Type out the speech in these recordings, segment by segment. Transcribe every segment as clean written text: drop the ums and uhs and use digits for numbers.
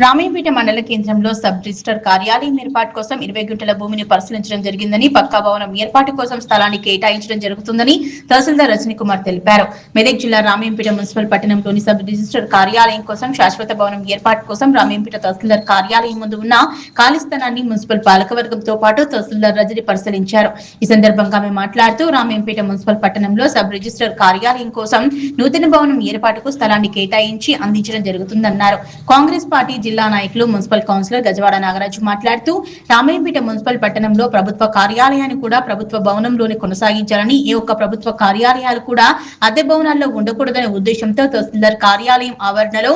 రామయ్యపేట మండల కేంద్రంలో sub register కార్యాలయం ఏర్పాటు కోసం 20 గుంటల భూమిని పరిశీలించడం జరిగిందని, పక్కా భవనం ఏర్పాటు కోసం స్థలాన్ని కేటాయించడం జరుగుతుందని తహసీల్దార్ రజనీ కుమార్ తెలిపారు. మెదక్ జిల్లా రామయ్యపేట మున్సిపల్ పట్టణంలోని సబ్ రిజిస్టర్ కార్యాలయం కోసం శాశ్వత భవనం ఏర్పాటు కోసం రామయ్యపేట తహసీల్దార్ కార్యాలయం ముందు ఉన్న ఖాళీ స్థలాన్ని మున్సిపల్ పాలకవర్గంతో పాటు తహసీల్దార్ రజనీ పరిశీలించారు. ఈ సందర్భంగా ఆమె మాట్లాడుతూ రామయ్యపేట మున్సిపల్ పట్టణంలో సబ్ రిజిస్టర్ కార్యాలయం కోసం నూతన భవనం ఏర్పాటుకు స్థలాన్ని కేటాయించి అందించడం జరుగుతుందన్నారు. కాంగ్రెస్ పార్టీ జిల్లా నాయకులు మున్సిపల్ కౌన్సిలర్ గజవాడ నాగరాజు మాట్లాడుతూ రామయ్యపేట మున్సిపల్ పట్టణంలో ప్రభుత్వ కార్యాలయాన్ని కూడా ప్రభుత్వ భవనంలోనే కొనసాగించాలని, ఏ ఒక్క ప్రభుత్వ కార్యాలయాలు కూడా అద్దె భవనాల్లో ఉండకూడదనే ఉద్దేశంతో తహసీల్దార్ కార్యాలయం ఆవరణలో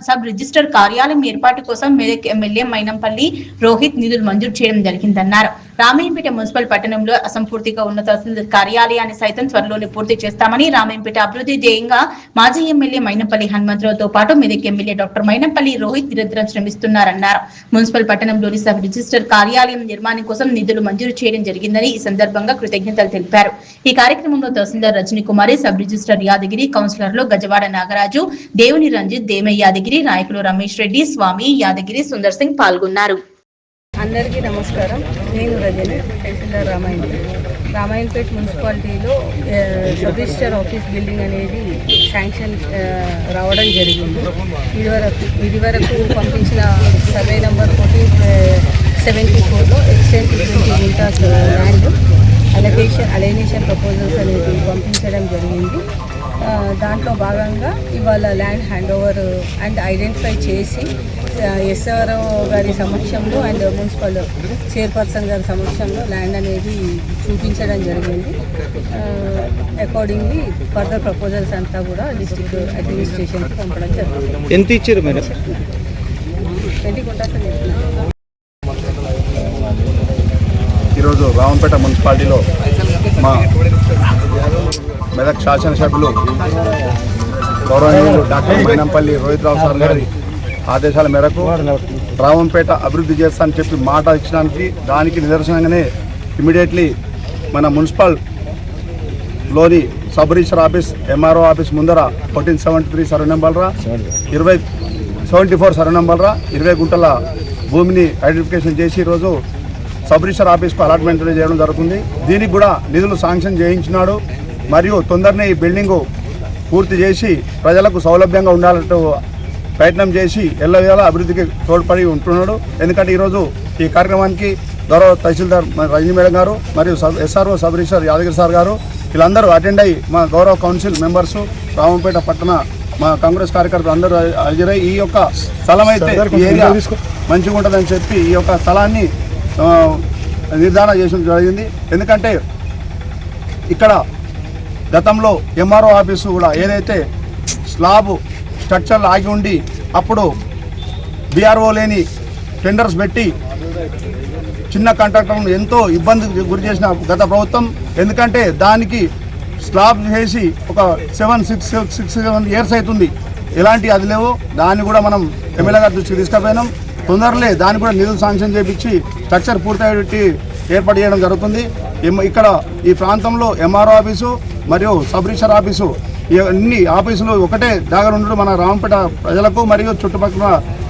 సబ్ రిజిస్టర్ కార్యాలయం ఏర్పాటు కోసం మెదక్ ఎమ్మెల్యే మైనంపల్లి రోహిత్ నిధులు మంజూరు చేయడం జరిగిందన్నారు. రామయ్యపేట మున్సిపల్ పట్టణంలో అసంపూర్తిగా ఉన్న తహసీల్దార్ కార్యాలయాన్ని సైతం త్వరలోనే పూర్తి చేస్తామని, రామయ్యపేట అభివృద్ధి ధ్యేయంగా మాజీ ఎమ్మెల్యే మైనంపల్లి హనుమంతరావుతో పాటు మెదక్ ఎమ్మెల్యే డాక్టర్ మైనంపల్లి రోహిత్ నిరంతరం శ్రమిస్తున్నారన్నారు. మున్సిపల్ పట్టణంలోని సబ్ రిజిస్టర్ కార్యాలయం నిర్మాణం కోసం నిధులు మంజూరు చేయడం జరిగిందని ఈ సందర్భంగా కృతజ్ఞతలు తెలిపారు. ఈ కార్యక్రమంలో తహసీల్దార్ రజనీ కుమారి, సబ్ రిజిస్టర్ యాదగిరి, కౌన్సిలర్లు గజవాడ నాగరాజు, దేవుని రంజిత్, దేమయ్య యాదగిరి, నాయకులు రమేష్ రెడ్డి, స్వామి యాదగిరి, సుందర్ సింగ్ పాల్గొన్నారు. అందరికీ నమస్కారం. నేను రజని, తహసీల్దార్ రామాయణపేట మున్సిపాలిటీలో సబ్ రిజిస్టర్ ఆఫీస్ బిల్డింగ్ అనేది శాంక్షన్ రావడం జరిగింది. ఇదివరకు పంపించిన సర్వే నెంబర్ 1474లో extent 20 guntas land alienation proposals అనేది పంపించడం జరిగింది. దాంట్లో భాగంగా ఇవాళ land hand over and identify చేసి ఎస్ఆర్ఓ గారి సమక్షంలో అండ్ మున్సిపల్ చైర్పర్సన్ గారి సమక్షంలో ల్యాండ్ అనేది చూపించడం జరిగింది. అకార్డింగ్లీ ఫర్దర్ ప్రపోజల్స్ అంతా కూడా డిస్ట్రిక్ట్ అడ్మినిస్ట్రేషన్కి పంపడం జరిగింది. ఎంత ఇచ్చారు మేడం? 20 గుంటాస్ అని చెప్తున్నారు. ఈరోజు రామపేట మున్సిపాలిటీలో మా మెదక్ శాసనసభ్యులు గౌరవనీయులు డాక్టర్ మైనంపల్లి రోహిత్ రావు సార్ గారి ఆదేశాల మేరకు రామంపేట అభివృద్ధి చేస్తానని చెప్పి మాట ఇచ్చడానికి దానికి నిదర్శనంగానే ఇమీడియట్లీ మన మున్సిపల్లోని sub register office MRO office ముందర 1473 సర్వే నెంబర్రా 74 సర్వే నెంబర్రా 20 గుంటల భూమిని ఐడెంటిఫికేషన్ చేసి ఈరోజు సబ్ రిజిస్టర్ ఆఫీస్కు అలాట్మెంట్ చేయడం జరుగుతుంది. దీనికి కూడా నిధులు శాంక్షన్ చేయించినాడు. మరియు తొందరనే ఈ బిల్డింగు పూర్తి చేసి ప్రజలకు సౌలభ్యంగా ఉండాలంటూ ప్రయత్నం చేసి ఎల్లవేళ అభివృద్ధికి తోడ్పడి ఉంటున్నాడు. ఎందుకంటే ఈరోజు ఈ కార్యక్రమానికి గౌరవ తహసీల్దార్ రజనీ మేడం గారు మరియు SRO sub register Yadagiri sir గారు వీళ్ళందరూ అటెండ్ అయ్యి మా గౌరవ కౌన్సిల్ మెంబర్స్ రామంపేట పట్టణ మా కాంగ్రెస్ కార్యకర్తలు అందరూ హాజరై ఈ యొక్క స్థలం అయితే ఈ ఏరియా మంచిగా ఉంటుందని చెప్పి ఈ యొక్క స్థలాన్ని నిర్ధారణ చేయడం జరిగింది. ఎందుకంటే ఇక్కడ గతంలో ఎంఆర్ఓ ఆఫీసు కూడా ఏదైతే స్లాబ్ స్ట్రక్చర్లు ఆగి ఉండి అప్పుడు బీఆర్ఓ లేని టెండర్స్ పెట్టి చిన్న కాంట్రాక్టర్లను ఎంతో ఇబ్బందికి గురి చేసిన గత ప్రభుత్వం. ఎందుకంటే దానికి స్లాబ్ చేసి ఒక 7 ఇయర్స్ అవుతుంది, ఎలాంటి అది లేవు. దాన్ని కూడా మనం ఎమ్మెల్యే గారి దృష్టికి తీసుకుపోయినాం. తొందరలే దాన్ని కూడా నిధులు శాంక్షన్ చేయించి స్ట్రక్చర్ పూర్తయ్యేటి ఏర్పాటు చేయడం జరుగుతుంది. ఇక్కడ ఈ ప్రాంతంలో ఎంఆర్ఓ ఆఫీసు మరియు సబ్ రిజిస్టర్ ఆఫీసు అన్ని ఆఫీసులు ఒకటే దగ్గర ఉండడం మన రామంపేట ప్రజలకు మరియు చుట్టుపక్కల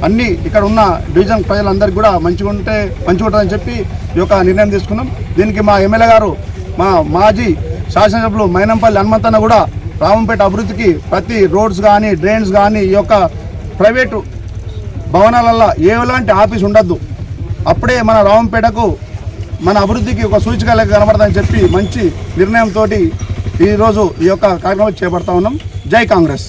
అన్ని ఇక్కడ ఉన్న డివిజన్ ప్రజలందరికీ కూడా మంచిగా ఉంటుందని చెప్పి ఈ యొక్క నిర్ణయం తీసుకున్నాం. దీనికి మా ఎమ్మెల్యే గారు మా మాజీ శాసనసభ్యులు మైనంపల్లి హనుమంతన్న కూడా రామంపేట అభివృద్ధికి ప్రతి రోడ్స్ కానీ డ్రైన్స్ కానీ ఈ యొక్క ప్రైవేటు భవనాలలో ఎలాంటి ఆఫీస్ ఉండద్దు, అప్పుడే మన రామంపేటకు మన అభివృద్ధికి ఒక సూచికగా కనబడదని చెప్పి మంచి నిర్ణయంతో ఈరోజు ఈ యొక్క కార్యక్రమం చేపడతా ఉన్నాం. జై కాంగ్రెస్.